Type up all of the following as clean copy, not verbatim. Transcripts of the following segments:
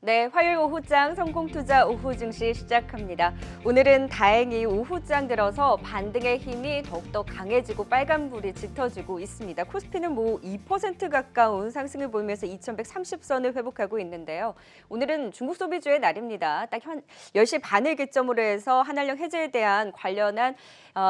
네, 화요일 오후장 성공투자 오후 증시 시작합니다. 오늘은 다행히 오후장 들어서 반등의 힘이 더욱더 강해지고 빨간불이 짙어지고 있습니다. 코스피는 2% 가까운 상승을 보이면서 2130선을 회복하고 있는데요. 오늘은 중국 소비주의 날입니다. 딱 10시 반을 기점으로 해서 한한령 해제에 대한 관련한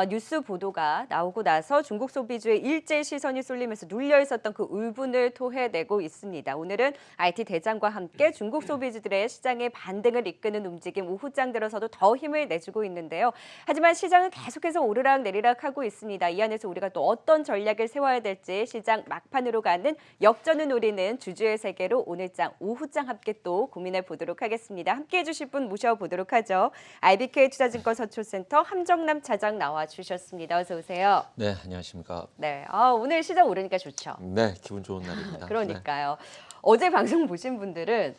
뉴스 보도가 나오고 나서 중국 소비주의 일제히 시선이 쏠리면서 눌려 있었던 그 울분을 토해내고 있습니다. 오늘은 IT 대장과 함께 중국 소비주들의 시장의 반등을 이끄는 움직임 오후장 들어서도 더 힘을 내주고 있는데요. 하지만 시장은 계속해서 오르락 내리락 하고 있습니다. 이 안에서 우리가 또 어떤 전략을 세워야 될지 시장 막판으로 가는 역전을 노리는 주주의 세계로 오늘장 오후장 함께 또 고민해 보도록 하겠습니다. 함께해 주실 분 모셔보도록 하죠. IBK 투자증권 서초센터 함정남 차장 나와주셨습니다. 어서 오세요. 네, 안녕하십니까. 네, 오늘 시장 오르니까 좋죠. 네, 기분 좋은 날입니다. 그러니까요. 어제 방송 보신 분들은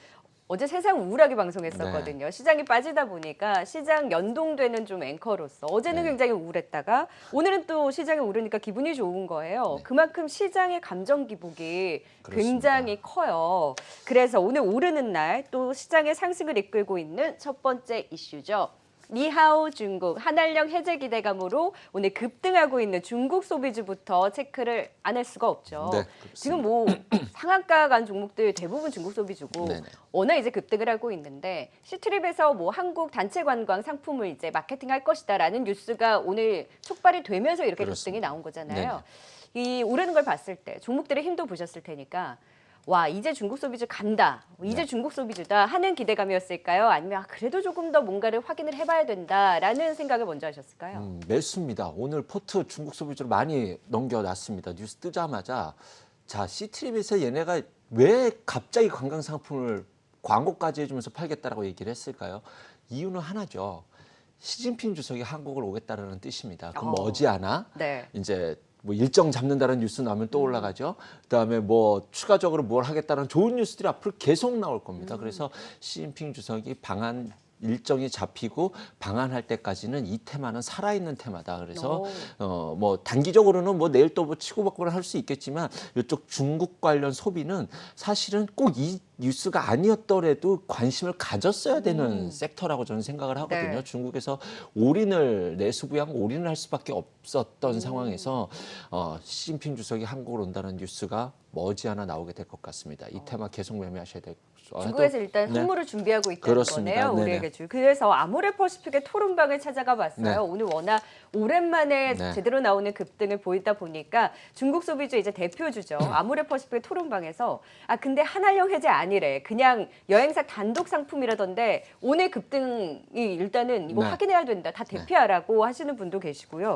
어제 세상 우울하게 방송했었거든요. 네. 시장이 빠지다 보니까 시장 연동되는 좀 앵커로서 어제는 네. 굉장히 우울했다가 오늘은 또 시장이 오르니까 기분이 좋은 거예요. 네. 그만큼 시장의 감정 기복이 그렇습니다. 굉장히 커요. 그래서 오늘 오르는 날 또 시장의 상승을 이끌고 있는 첫 번째 이슈죠. 니하오 중국, 한한령 해제 기대감으로 오늘 급등하고 있는 중국 소비주부터 체크를 안 할 수가 없죠. 네, 지금 상한가 간 종목들 대부분 중국 소비주고 네네. 워낙 이제 급등을 하고 있는데 시트립에서 한국 단체 관광 상품을 이제 마케팅할 것이다라는 뉴스가 오늘 촉발이 되면서 이렇게 급등이 그렇습니다. 나온 거잖아요. 이 오르는 걸 봤을 때 종목들의 힘도 보셨을 테니까 와, 이제 중국 소비주 간다. 이제 네. 중국 소비주다 하는 기대감이었을까요? 아니면 그래도 조금 더 뭔가를 확인을 해봐야 된다라는 생각을 먼저 하셨을까요? 매수입니다. 오늘 포트 중국 소비주로 많이 넘겨놨습니다. 뉴스 뜨자마자 자, 시트립에서 얘네가 왜 갑자기 관광 상품을 광고까지 해주면서 팔겠다라고 얘기를 했을까요? 이유는 하나죠. 시진핑 주석이 한국을 오겠다라는 뜻입니다. 그럼 머지않아 네. 이제 일정 잡는다는 뉴스 나오면 또 올라가죠. 그다음에 추가적으로 뭘 하겠다는 좋은 뉴스들이 앞으로 계속 나올 겁니다. 그래서 시진핑 주석이 방한 일정이 잡히고 방한할 때까지는 이 테마는 살아있는 테마다. 그래서 단기적으로는 내일 또 치고받고를 할 수 있겠지만 이쪽 중국 관련 소비는 사실은 꼭 이 뉴스가 아니었더라도 관심을 가졌어야 되는 섹터라고 저는 생각을 하거든요. 네. 중국에서 내수부양 올인을 할 수밖에 없었던 상황에서 시진핑 주석이 한국으로 온다는 뉴스가 머지않아 나오게 될 것 같습니다. 이 테마 계속 매매하셔야 될 중국에서 일단 선물을 준비하고 있다는 그렇습니다. 거네요. 우리에게 줄. 그래서 아모레퍼시픽의 토론방을 찾아가 봤어요. 네. 오늘 워낙 오랜만에 네. 제대로 나오는 급등을 보이다 보니까 중국 소비주 이제 대표주죠. 아모레퍼시픽의 토론방에서 근데 한한령 해제 아니래. 그냥 여행사 단독 상품이라던데 오늘 급등이 일단은 이거 네. 확인해야 된다. 다 대피하라고 하시는 분도 계시고요.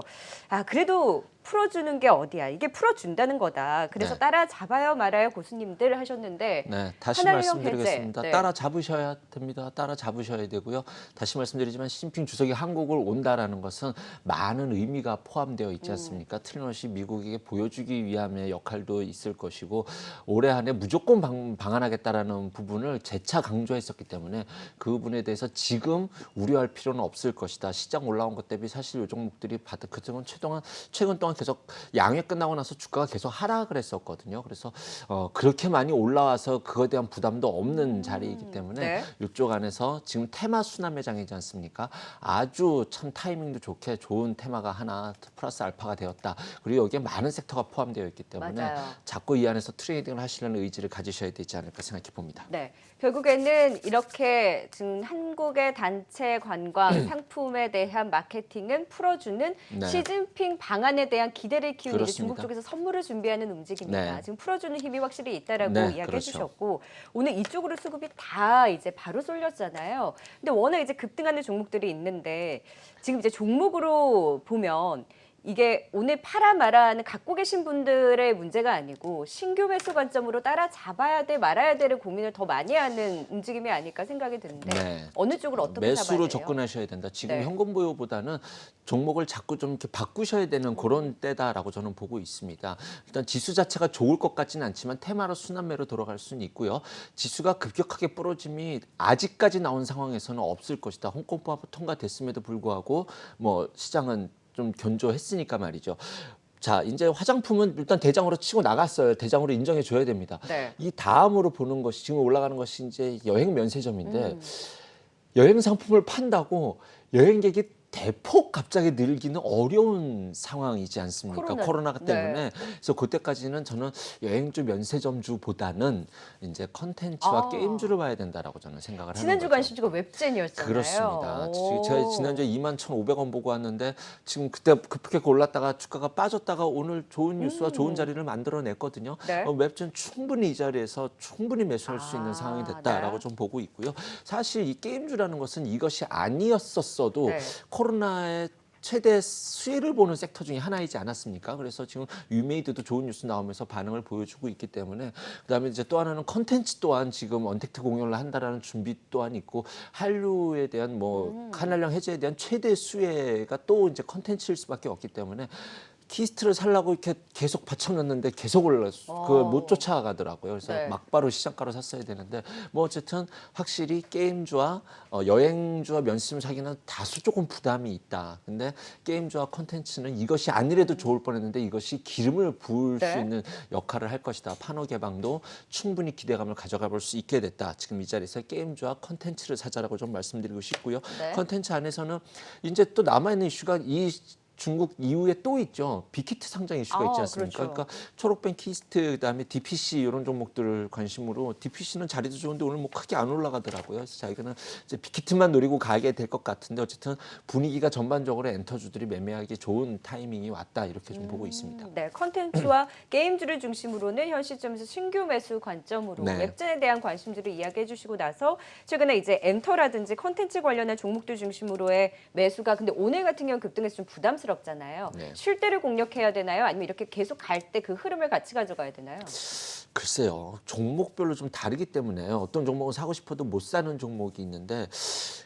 그래도 풀어주는 게 어디야. 이게 풀어준다는 거다. 그래서 네. 따라잡아요 말아요 고수님들 하셨는데 네, 다시 한한령 말씀드리겠습니다. 해제. 네. 따라 잡으셔야 됩니다. 따라 잡으셔야 되고요. 다시 말씀드리지만 시진핑 주석이 한국을 온다라는 것은 많은 의미가 포함되어 있지 않습니까? 틀림없이 미국에게 보여주기 위함의 역할도 있을 것이고 올해 안에 무조건 방한하겠다라는 부분을 재차 강조했었기 때문에 그 부분에 대해서 지금 우려할 필요는 없을 것이다. 시장 올라온 것 대비 사실 이 종목들이 그동안 최근 동안 계속 양회 끝나고 나서 주가가 계속 하락을 했었거든요. 그래서 그렇게 많이 올라와서 그거에 대한 부담도 없는 자리이기 때문에 네. 이쪽 안에서 지금 테마 수납 매장이지 않습니까? 아주 참 타이밍도 좋게 좋은 테마가 하나 플러스 알파가 되었다. 그리고 여기에 많은 섹터가 포함되어 있기 때문에 맞아요. 자꾸 이 안에서 트레이딩을 하시려는 의지를 가지셔야 되지 않을까 생각해 봅니다. 네. 결국에는 이렇게 지금 한국의 단체 관광 상품에 대한 마케팅은 풀어주는 네. 시진핑 방안에 대한 기대를 키우는 이제 중국 그렇습니다. 쪽에서 선물을 준비하는 움직임입니다. 네. 지금 풀어주는 힘이 확실히 있다라고 네, 이야기해 그렇죠. 주셨고 오늘 이쪽으로 수급이 다 이제 바로 쏠렸잖아요. 근데 워낙 이제 급등하는 종목들이 있는데 지금 이제 종목으로 보면 이게 오늘 팔아 마라 하는 갖고 계신 분들의 문제가 아니고 신규 매수 관점으로 따라잡아야 돼 말아야 돼를 고민을 더 많이 하는 움직임이 아닐까 생각이 드는데 네. 어느 쪽으로 어떻게 잡아야 매수로 돼요? 접근하셔야 된다. 지금 네. 현금 보유보다는 종목을 자꾸 좀 이렇게 바꾸셔야 되는 그런 때다라고 저는 보고 있습니다. 일단 지수 자체가 좋을 것 같지는 않지만 테마로 순환매로 돌아갈 수는 있고요. 지수가 급격하게 부러짐이 아직까지 나온 상황에서는 없을 것이다. 홍콩법 통과됐음에도 불구하고 시장은 좀 견조했으니까 말이죠. 자, 이제 화장품은 일단 대장으로 치고 나갔어요. 대장으로 인정해 줘야 됩니다. 네. 이 다음으로 보는 것이 지금 올라가는 것이 이제 여행 면세점인데 음. 여행 상품을 판다고 여행객이 대폭 갑자기 늘기는 어려운 상황이지 않습니까? 코로나 네. 때문에. 그래서 그때까지는 저는 여행주 면세점주보다는 이제 컨텐츠와 아. 게임주를 봐야 된다라고 저는 생각을 하는 지난주 거죠. 관심주가 웹젠이었잖아요. 그렇습니다. 오. 제가 지난주에 21,500원 보고 왔는데 지금 그때 급하게 올랐다가 주가가 빠졌다가 오늘 좋은 뉴스와 좋은 자리를 만들어냈거든요. 네. 웹전 충분히 이 자리에서 충분히 매수할 수 있는 상황이 됐다라고 네. 좀 보고 있고요. 사실 이 게임주라는 것은 이것이 아니었었어도 네. 코로나의 최대 수혜를 보는 섹터 중에 하나이지 않았습니까? 그래서 지금 유메이드도 좋은 뉴스 나오면서 반응을 보여주고 있기 때문에 그다음에 이제 또 하나는 컨텐츠 또한 지금 언택트 공연을 한다라는 준비 또한 있고 한류에 대한 뭐 한랄령 해제에 대한 최대 수혜가 또 이제 컨텐츠일 수밖에 없기 때문에 키스트를 살라고 이렇게 계속 받쳐놨는데 계속 올랐어. 그걸 못 쫓아가더라고요. 그래서 네. 막바로 시장가로 샀어야 되는데 뭐 어쨌든 확실히 게임주와 여행주와 면세점 사기는 다소 조금 부담이 있다. 근데 게임주와 컨텐츠는 이것이 아니래도 좋을 뻔했는데 이것이 기름을 부을 네. 수 있는 역할을 할 것이다. 판호 개방도 충분히 기대감을 가져가 볼 수 있게 됐다. 지금 이 자리에서 게임주와 컨텐츠를 사자라고 좀 말씀드리고 싶고요. 네. 컨텐츠 안에서는 이제 또 남아있는 이슈가 이 중국 이후에 또 있죠. 빅히트 상장 이슈가 있지 않습니까? 그렇죠. 그러니까 초록뱅 키스트 그다음에 DPC 이런 종목들을 관심으로 DPC는 자리도 좋은데 오늘 뭐 크게 안 올라가더라고요. 그래서 자기는 이제 빅히트만 노리고 가게 될 것 같은데 어쨌든 분위기가 전반적으로 엔터주들이 매매하기 좋은 타이밍이 왔다 이렇게 좀 보고 있습니다. 네, 컨텐츠와 게임주를 중심으로는 현 시점에서 신규 매수 관점으로 네. 웹진에 대한 관심주를 이야기해 주시고 나서 최근에 이제 엔터라든지 컨텐츠 관련한 종목들 중심으로의 매수가 근데 오늘 같은 경우 급등해서 좀 부담스럽잖아요. 네. 쉴 때를 공략해야 되나요? 아니면 이렇게 계속 갈 때 그 흐름을 같이 가져가야 되나요? 글쎄요. 종목별로 좀 다르기 때문에 어떤 종목은 사고 싶어도 못 사는 종목이 있는데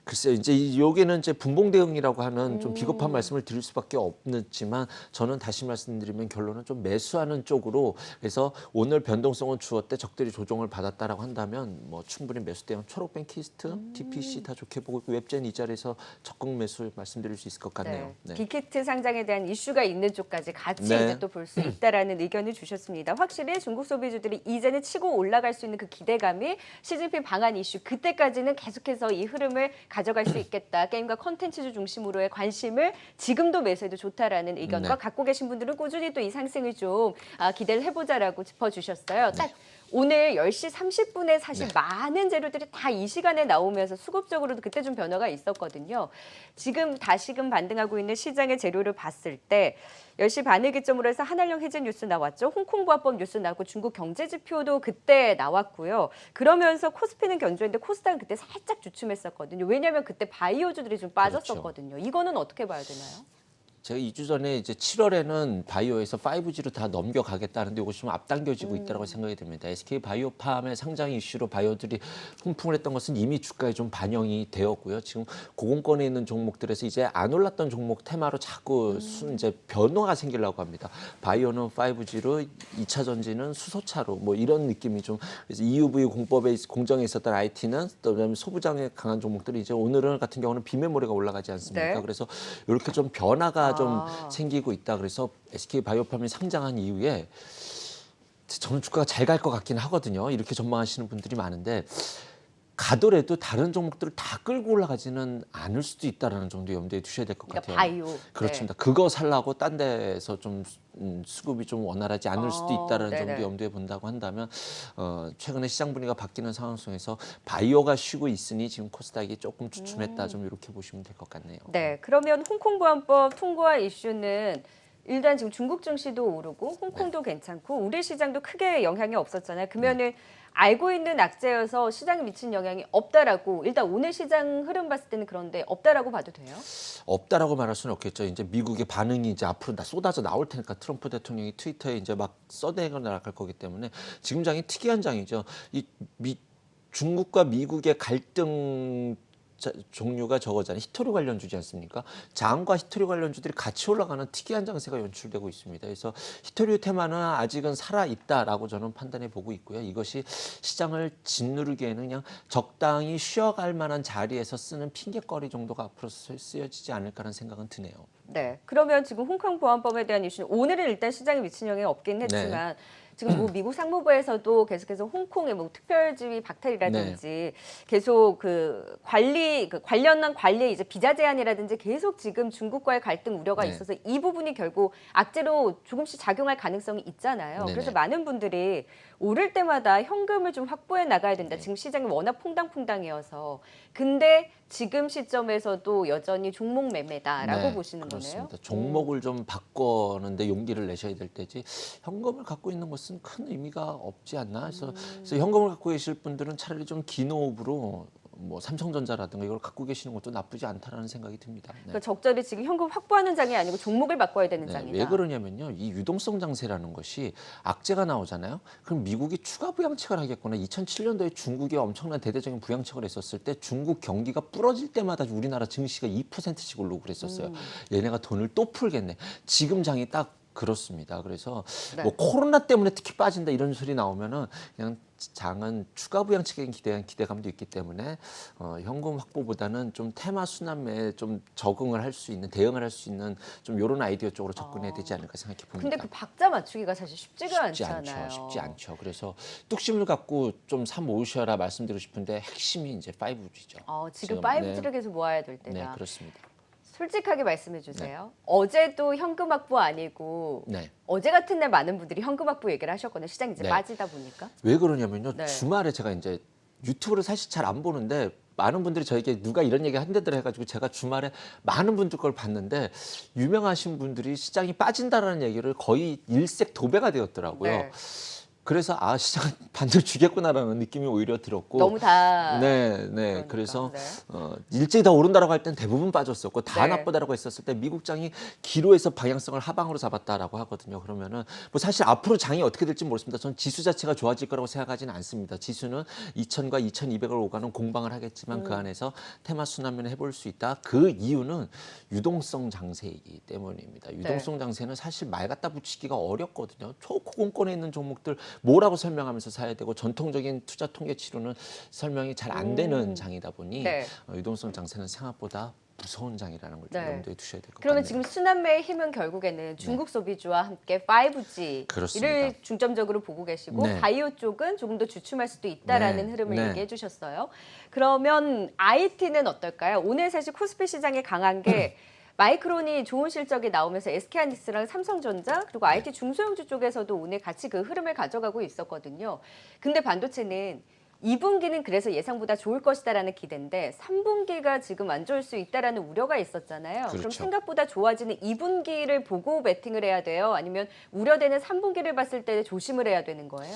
글쎄요. 이제 여기는 이제 분봉 대응이라고 하는 좀 비겁한 말씀을 드릴 수밖에 없지만 저는 다시 말씀드리면 결론은 좀 매수하는 쪽으로 그래서 오늘 변동성은 주었대 적들이 조정을 받았다라고 한다면 뭐 충분히 매수 대응 초록뱅 키스트, DPC 다 좋게 보고 있고 웹젠 이 자리에서 적극 매수 말씀드릴 수 있을 것 같네요. 네. 빅히트 상장에 대한 이슈가 있는 쪽까지 같이 네. 이제 또 볼 수 있다라는 의견을 주셨습니다. 확실히 중국 소비주들이 이제는 치고 올라갈 수 있는 그 기대감이 시진핑 방한 이슈 그때까지는 계속해서 이 흐름을 가져갈 수 있겠다. 게임과 컨텐츠주 중심으로의 관심을 지금도 매수해도 좋다라는 의견과 네. 갖고 계신 분들은 꾸준히 또 이 상승을 좀 기대를 해보자라고 짚어주셨어요. 딱 오늘 10시 30분에 사실 많은 재료들이 다 이 시간에 나오면서 수급적으로도 그때 좀 변화가 있었거든요. 지금 다시금 반등하고 있는 시장의 재료를 봤을 때 10시 반을 기점으로 해서 한한령 해제 뉴스 나왔죠. 홍콩 보합법 뉴스 나왔고 중국 경제 지표도 그때 나왔고요. 그러면서 코스피는 견조했는데 코스닥은 그때 살짝 주춤했었거든요. 왜냐하면 그때 바이오주들이 좀 빠졌었거든요. 이거는 어떻게 봐야 되나요? 제가 2주 전에 이제 7월에는 바이오에서 5G로 다 넘겨가겠다는데 이것이 좀 앞당겨지고 있다고 생각이 듭니다. SK 바이오팜의 상장 이슈로 바이오들이 훈풍을 했던 것은 이미 주가에 좀 반영이 되었고요. 지금 고공권에 있는 종목들에서 이제 안 올랐던 종목 테마로 자꾸 이제 변화가 생기려고 합니다. 바이오는 5G로 2차 전지는 수소차로 뭐 이런 느낌이 좀 그래서 EUV 공법에 공정에 있었던 IT는 또 그다음에 소부장에 강한 종목들이 이제 오늘은 같은 경우는 비메모리가 올라가지 않습니까? 네. 그래서 이렇게 좀 변화가 좀 생기고 있다. 그래서 SK 바이오팜이 상장한 이후에 저는 주가가 잘 갈 것 같긴 하거든요. 이렇게 전망하시는 분들이 많은데 가더라도 다른 종목들을 다 끌고 올라가지는 않을 수도 있다라는 정도 염두에 두셔야 될 것 그러니까 같아요. 바이오. 그렇습니다. 그거 살라고 딴 데서 좀 수급이 좀 원활하지 않을 수도 있다는 네네. 정도 염두에 본다고 한다면 최근에 시장 분위기가 바뀌는 상황 속에서 바이오가 쉬고 있으니 지금 코스닥이 조금 주춤했다 좀 이렇게 보시면 될 것 같네요. 네, 그러면 홍콩 보안법 통과 이슈는 일단 지금 중국 증시도 오르고 홍콩도 괜찮고 우리 시장도 크게 영향이 없었잖아요. 그러면은 알고 있는 악재여서 시장에 미친 영향이 없다라고 일단 오늘 시장 흐름 봤을 때는 그런데 없다라고 봐도 돼요? 없다라고 말할 수는 없겠죠. 이제 미국의 반응이 이제 앞으로 다 쏟아져 나올 테니까 트럼프 대통령이 트위터에 이제 막 써대고 나갈 거기 때문에 지금 장이 특이한 장이죠. 중국과 미국의 갈등 종류가 저거잖아요. 히토류 관련주지 않습니까? 장과 히토류 관련주들이 같이 올라가는 특이한 장세가 연출되고 있습니다. 그래서 히토류 테마는 아직은 살아있다라고 저는 판단해 보고 있고요. 이것이 시장을 짓누르기에는 그냥 적당히 쉬어갈 만한 자리에서 쓰는 핑계거리 정도가 앞으로 쓰여지지 않을까라는 생각은 드네요. 네. 그러면 지금 홍콩 보안법에 대한 이슈는 오늘은 일단 시장에 미친 영향이 없긴 했지만 지금 뭐 미국 상무부에서도 계속해서 홍콩의 뭐 특별지위 박탈이라든지 계속 그 관련한 관리에 이제 비자 제한이라든지 계속 지금 중국과의 갈등 우려가 있어서 이 부분이 결국 악재로 조금씩 작용할 가능성이 있잖아요. 그래서 많은 분들이 오를 때마다 현금을 좀 확보해 나가야 된다. 지금 시장이 워낙 퐁당퐁당이어서. 근데 지금 시점에서도 여전히 종목 매매다라고 보시는 그렇습니다. 거네요. 종목을 좀 바꾸는데 용기를 내셔야 될 때지 현금을 갖고 있는 것은 큰 의미가 없지 않나. 그래서 현금을 갖고 계실 분들은 차라리 좀 기노업으로 뭐 삼성전자라든가 이걸 갖고 계시는 것도 나쁘지 않다라는 생각이 듭니다. 그러니까 적절히 지금 현금 확보하는 장이 아니고 종목을 바꿔야 되는 장이다. 왜 그러냐면요. 이 유동성 장세라는 것이 악재가 나오잖아요. 그럼 미국이 추가 부양책을 하겠구나. 2007년도에 중국이 엄청난 대대적인 부양책을 했었을 때 중국 경기가 부러질 때마다 우리나라 증시가 2%씩 오르고 그랬었어요. 얘네가 돈을 또 풀겠네. 지금 장이 딱 그렇습니다. 그래서 뭐 코로나 때문에 특히 빠진다 이런 소리 나오면은 그냥 장은 추가 부양책에 대한 기대감도 있기 때문에 현금 확보보다는 좀 테마 순환매에 좀 적응을 할 수 있는 대응을 할 수 있는 좀 이런 아이디어 쪽으로 접근해야 되지 않을까 생각해 봅니다. 근데 그 박자 맞추기가 사실 쉽지가 쉽지 않잖아요. 않죠. 쉽지 않죠. 그래서 뚝심을 갖고 좀 사 모으셔라 말씀드리고 싶은데 핵심이 이제 5G죠. 지금 5G를 계속 모아야 될 때다. 네, 그렇습니다. 솔직하게 말씀해 주세요. 어제도 현금 확보 아니고 어제 같은 날 많은 분들이 현금 확보 얘기를 하셨거든요. 시장이 이제 빠지다 보니까. 왜 그러냐면요. 주말에 제가 이제 유튜브를 사실 잘 안 보는데 많은 분들이 저에게 누가 이런 얘기 한다더라 해가지고 제가 주말에 많은 분들 걸 봤는데 유명하신 분들이 시장이 빠진다라는 얘기를 거의 일색도배가 되었더라고요. 그래서 시장은 반대로 주겠구나라는 느낌이 오히려 들었고 너무 다 그러니까, 그래서 일찍이 다 오른다라고 할 땐 대부분 빠졌었고 다 나쁘다라고 했었을 때 미국장이 기로에서 방향성을 하방으로 잡았다라고 하거든요. 그러면은 뭐 사실 앞으로 장이 어떻게 될지 모르겠습니다. 전 지수 자체가 좋아질 거라고 생각하지는 않습니다. 지수는 2000과 2200을 오가는 공방을 하겠지만 그 안에서 테마 순환면을 해볼 수 있다. 그 이유는 유동성 장세이기 때문입니다. 유동성 장세는 사실 말 갖다 붙이기가 어렵거든요. 초고공권에 있는 종목들 뭐라고 설명하면서 사야 되고 전통적인 투자 통계치로는 설명이 잘 안 되는 장이다 보니 유동성 장세는 생각보다 무서운 장이라는 걸 좀 염두에 두셔야 될 것 같네요. 그러면 지금 순환매의 힘은 결국에는 중국 소비주와 함께 5G를 중점적으로 보고 계시고 바이오 쪽은 조금 더 주춤할 수도 있다라는 흐름을 얘기해 주셨어요. 그러면 IT는 어떨까요? 오늘 사실 코스피 시장이 강한 게 마이크론이 좋은 실적이 나오면서 SK하이닉스랑 삼성전자 그리고 IT 중소형주 쪽에서도 오늘 같이 그 흐름을 가져가고 있었거든요. 근데 반도체는 2분기는 그래서 예상보다 좋을 것이다라는 기대인데 3분기가 지금 안 좋을 수 있다라는 우려가 있었잖아요. 그럼 생각보다 좋아지는 2분기를 보고 매팅을 해야 돼요? 아니면 우려되는 3분기를 봤을 때 조심을 해야 되는 거예요?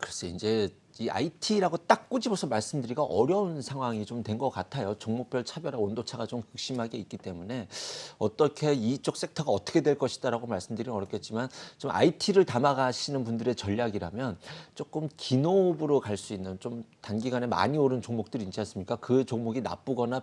글쎄 이제 이 IT라고 딱 꼬집어서 말씀드리기가 어려운 상황이 좀 된 것 같아요. 종목별 차별화 온도차가 좀 극심하게 있기 때문에 어떻게 이쪽 섹터가 어떻게 될 것이다라고 말씀드리긴 어렵겠지만 좀 IT를 담아가시는 분들의 전략이라면 조금 기노업으로 갈 수 있는 좀 단기간에 많이 오른 종목들이 있지 않습니까? 그 종목이 나쁘거나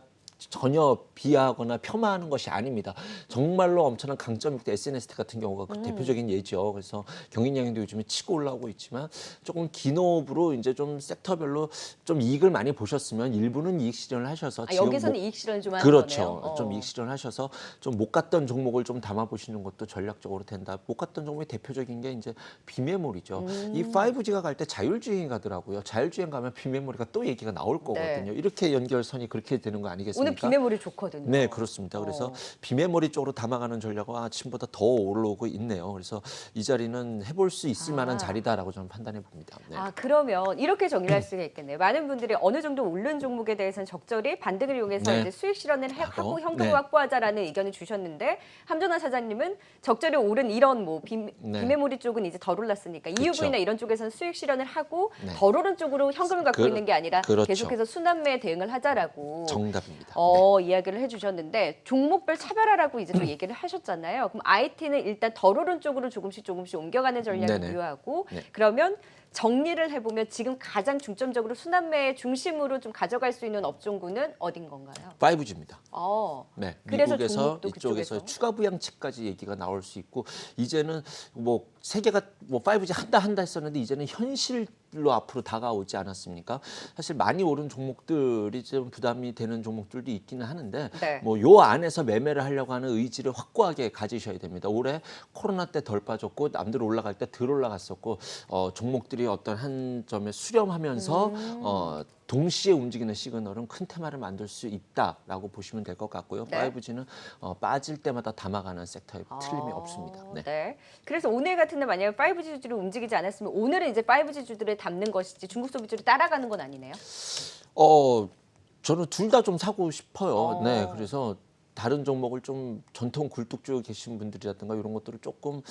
전혀 비하하거나 폄하하는 것이 아닙니다. 정말로 엄청난 강점이 있다. SNST 같은 경우가 그 대표적인 예죠. 그래서 경인양행도 요즘에 치고 올라오고 있지만 조금 기노업으로 이제 좀 섹터별로 좀 이익을 많이 보셨으면 일부는 이익 실현을 하셔서 여기서는 이익 실현 좀 하는 그렇죠. 거네요. 좀 이익 실현을 하셔서 좀 못 갔던 종목을 좀 담아 보시는 것도 전략적으로 된다. 못 갔던 종목의 대표적인 게 이제 비메모리죠. 이 5G가 갈 때 자율주행이 가더라고요. 자율주행 가면 비메모리가 또 얘기가 나올 거거든요. 이렇게 연결선이 그렇게 되는 거 아니겠습니까? 비메모리 좋거든요. 네, 그렇습니다. 그래서 비메모리 쪽으로 담아가는 전략은 아침보다 더 올라오고 있네요. 그래서 이 자리는 해볼 수 있을 만한 자리다라고 저는 판단해 봅니다. 그러면 이렇게 정리할 수가 있겠네요. 많은 분들이 어느 정도 오른 종목에 대해서는 적절히 반등을 이용해서 이제 수익 실현을 하고 현금을 확보하자라는 의견을 주셨는데 함전화 사장님은 적절히 오른 이런 뭐 비메모리 쪽은 이제 덜 올랐으니까 EUV나 이런 쪽에서는 수익 실현을 하고 덜 오른 쪽으로 현금을 갖고 있는 게 아니라 계속해서 순환매 대응을 하자라고. 정답입니다. 이야기를 해주셨는데 종목별 차별화라고 이제 또 얘기를 하셨잖아요. 그럼 IT는 일단 덜 오른 쪽으로 조금씩 옮겨가는 전략이 유효하고 그러면 정리를 해보면 지금 가장 중점적으로 순환매 중심으로 좀 가져갈 수 있는 업종군은 어딘 건가요? 5G입니다. 네. 그래서 그래서 미국에서 종목도 이쪽에서 그쪽에서. 추가 부양책까지 얘기가 나올 수 있고 이제는 뭐 세계가 뭐 5G 한다 했었는데 이제는 현실로 앞으로 다가오지 않았습니까? 사실 많이 오른 종목들이 좀 부담이 되는 종목들도 있기는 하는데 네. 뭐 요 안에서 매매를 하려고 하는 의지를 확고하게 가지셔야 됩니다. 올해 코로나 때 덜 빠졌고 남들 올라갈 때 덜 올라갔었고 종목들이 어떤 한 점에 수렴하면서 동시에 움직이는 시그널은 큰 테마를 만들 수 있다라고 보시면 될 것 같고요. 네. 5G는 빠질 때마다 담아가는 섹터에 틀림이 없습니다. 네. 네. 그래서 오늘 같은 날 만약에 5G 주들이 움직이지 않았으면 오늘은 이제 5G 주들을 담는 것이지 중국 소비주를 따라가는 건 아니네요. 저는 둘 다 좀 사고 싶어요. 어. 네, 그래서 다른 종목을 좀 전통 굴뚝주에 계신 분들이라든가 이런 것들을 조금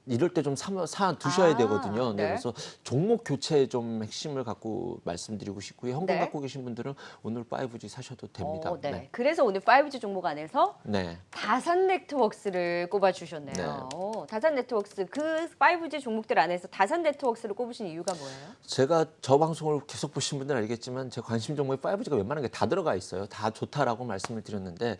이럴 때 좀 사 두셔야 되거든요. 네, 네. 그래서 종목 교체에 좀 핵심을 갖고 말씀드리고 싶고요. 현금 네. 갖고 계신 분들은 오늘 5G 사셔도 됩니다. 네. 네. 그래서 오늘 5G 종목 안에서 네. 다산 네트워크스를 꼽아주셨네요. 네. 다산 네트워크스 그 5G 종목들 안에서 다산 네트워크스를 꼽으신 이유가 뭐예요? 제가 저 방송을 계속 보신 분들은 알겠지만 제 관심 종목에 5G가 웬만한 게 다 들어가 있어요. 다 좋다라고 말씀을 드렸는데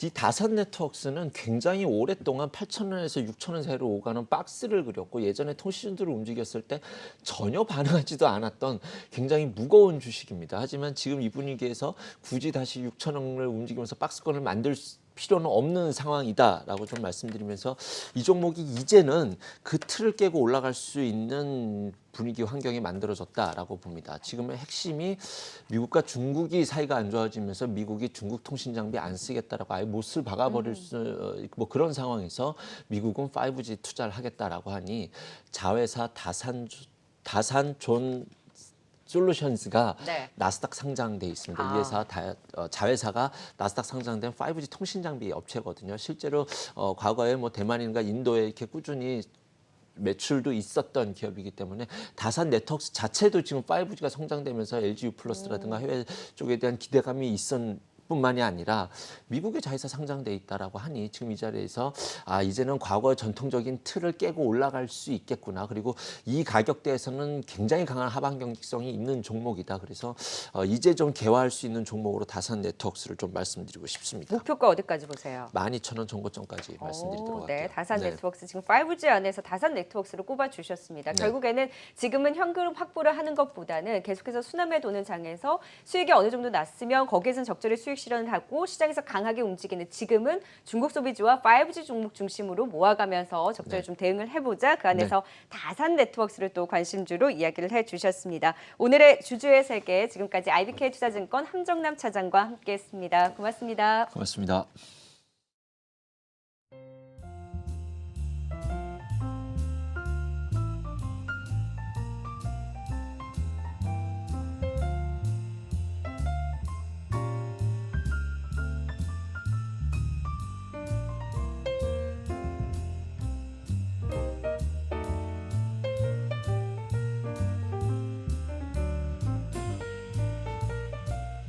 이 다산 네트워크스는 굉장히 오랫동안 8,000원에서 6,000원 사이로 오가는 박스를 그렸고 예전에 통신주들을 움직였을 때 전혀 반응하지도 않았던 굉장히 무거운 주식입니다. 하지만 지금 이 분위기에서 굳이 다시 6,000원을 움직이면서 박스권을 만들 필요는 없는 상황이다라고 좀 말씀드리면서 이 종목이 이제는 그 틀을 깨고 올라갈 수 있는 분위기 환경이 만들어졌다라고 봅니다. 지금의 핵심이 미국과 중국이 사이가 안 좋아지면서 미국이 중국 통신 장비 안 쓰겠다라고 아예 못을 박아버릴 뭐 그런 상황에서 미국은 5G 투자를 하겠다라고 하니 자회사 다산존 솔루션스가 네. 나스닥 상장돼 있습니다. 이 회사 자회사가 나스닥 상장된 5G 통신 장비 업체거든요. 실제로 과거에 뭐 대만인가 인도에 이렇게 꾸준히 매출도 있었던 기업이기 때문에 다산 네트워크스 자체도 지금 5G가 성장되면서 LG U+라든가 해외 쪽에 대한 기대감이 뿐만이 아니라 미국의 자회사 상장돼 있다라고 하니 지금 이 자리에서 이제는 과거의 전통적인 틀을 깨고 올라갈 수 있겠구나. 그리고 이 가격대에서는 굉장히 강한 하방 경직성이 있는 종목이다. 그래서 이제 좀 개화할 수 있는 종목으로 다산 네트워크스를 좀 말씀드리고 싶습니다. 목표가 어디까지 보세요? 12,000원 정고점까지 말씀드리도록 네, 할게요. 다산 네. 네트워크스 지금 5G 안에서 다산 네트워크스를 꼽아주셨습니다. 결국에는 지금은 현금 확보를 하는 것보다는 계속해서 수남에 도는 장에서 수익이 어느 정도 났으면 거기에서는 적절히 수익 실현을 하고 시장에서 강하게 움직이는 지금은 중국 소비주와 5G 종목 중심으로 모아가면서 적절히 좀 대응을 해보자. 그 안에서 다산 네트워크스를 또 관심주로 이야기를 해주셨습니다. 오늘의 주주의 세계 지금까지 IBK 투자증권 함정남 차장과 함께했습니다. 고맙습니다. 고맙습니다.